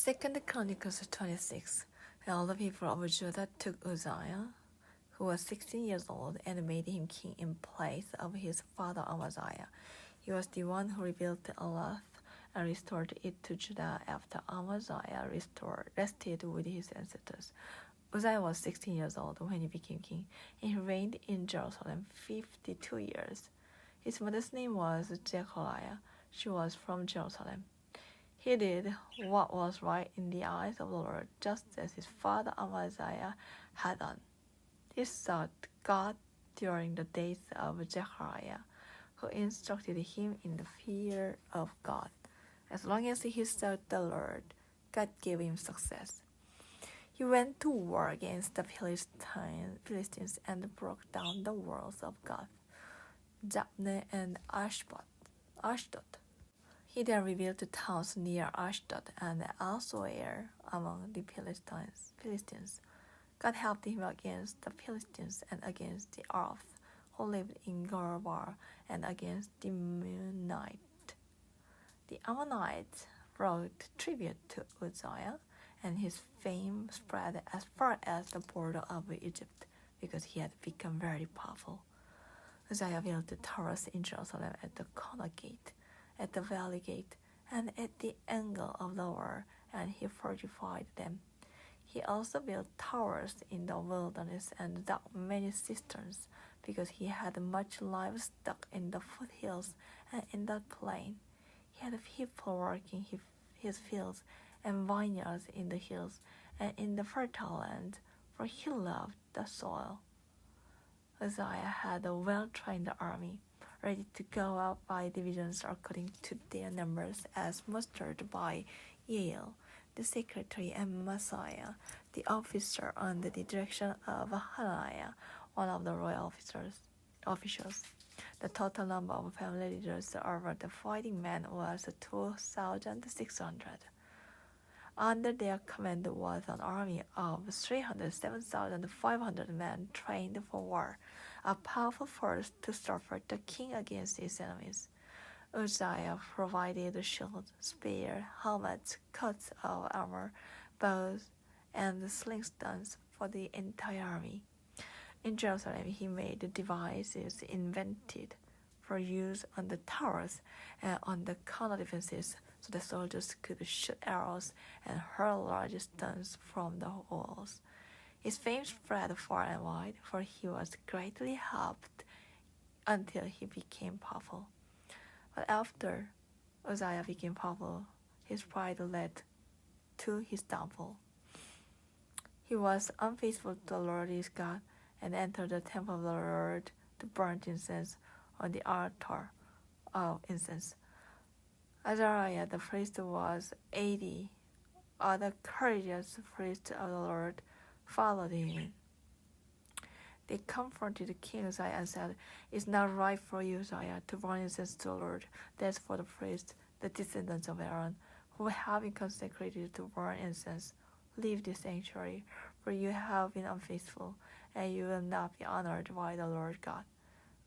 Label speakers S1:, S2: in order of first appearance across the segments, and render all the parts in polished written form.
S1: 2 Chronicles 26. And all the people of Judah took Uzziah, who was 16 years old, and made him king in place of his father Amaziah. He was the one who rebuilt Elath and restored it to Judah after Amaziah rested with his ancestors. Uzziah was 16 years old when he became king, and he reigned in Jerusalem 52 years. His mother's name was Jecholiah. She was from Jerusalem. He did what was right in the eyes of the Lord, just as his father Amaziah had done. He sought God during the days of Zechariah, who instructed him in the fear of God. As long as he sought the Lord, God gave him success. He went to war against the Philistines and broke down the walls of Gath, Jabneh, and Ashdod. He then rebuilt the towns near Ashdod and elsewhere among the Philistines. God helped him against the Philistines and against the Arabs who lived in Gurbar and against the Ammonites. The Ammonites brought tribute to Uzziah, and his fame spread as far as the border of Egypt because he had become very powerful. Uzziah built the towers in Jerusalem at the corner gate, at the valley gate, and at the angle of the wall, and he fortified them. He also built towers in the wilderness and dug many cisterns, because he had much livestock in the foothills and in the plain. He had people working his fields and vineyards in the hills and in the fertile land, for he loved the soil. Uzziah had a well-trained army, ready to go out by divisions according to their numbers, as mustered by Yale, the secretary, and Messiah, the officer, under the direction of Hananiah, one of the royal officials. The total number of family leaders over the fighting men was 2,600. Under their command was an army of 307,500 men trained for war, a powerful force to support the king against his enemies. Uzziah provided shields, spears, helmets, coats of armor, bows, and slingstones for the entire army. In Jerusalem, he made devices invented for use on the towers and on the corner defenses, so the soldiers could shoot arrows and hurl large stones from the walls. His fame spread far and wide, for he was greatly helped until he became powerful. But after Uzziah became powerful, his pride led to his downfall. He was unfaithful to the Lord his God and entered the temple of the Lord to burn incense on the altar of incense. Azariah the priest was 80 other courageous priests of the Lord followed him. They confronted King Uzziah and said, "It's not right for you, Uzziah, to burn incense to the Lord. That's for the priests, the descendants of Aaron, who have been consecrated to burn incense. Leave the sanctuary, for you have been unfaithful, and you will not be honored by the Lord God."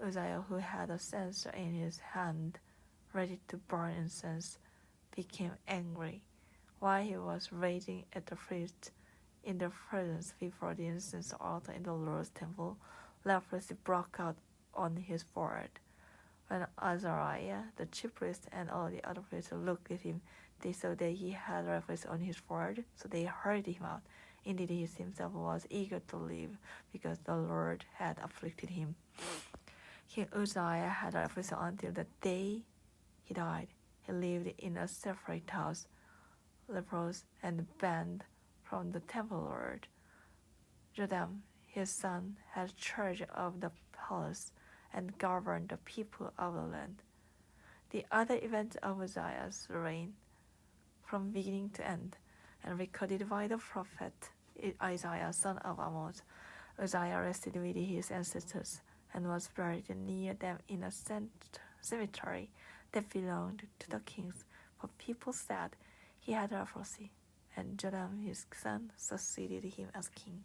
S1: Uzziah, who had a censer in his hand, ready to burn incense, became angry. While he was raging at the priests in their presence before the incense altar in the Lord's temple, leprosy broke out on his forehead. When Azariah, the chief priest, and all the other priests looked at him, they saw that he had leprosy on his forehead, so they hurried him out. Indeed, he himself was eager to live, because the Lord had afflicted him. King Uzziah had leprosy until the day he died. He lived in a separate house, leprous and banned from the temple Lord. Jotham, his son, had charge of the palace and governed the people of the land. The other events of Uzziah's reign, from beginning to end, and recorded by the prophet Isaiah, son of Amos. Uzziah rested with his ancestors and was buried near them in a cemetery that belonged to the kings, for people said he had leprosy, and Jotham his son succeeded him as king.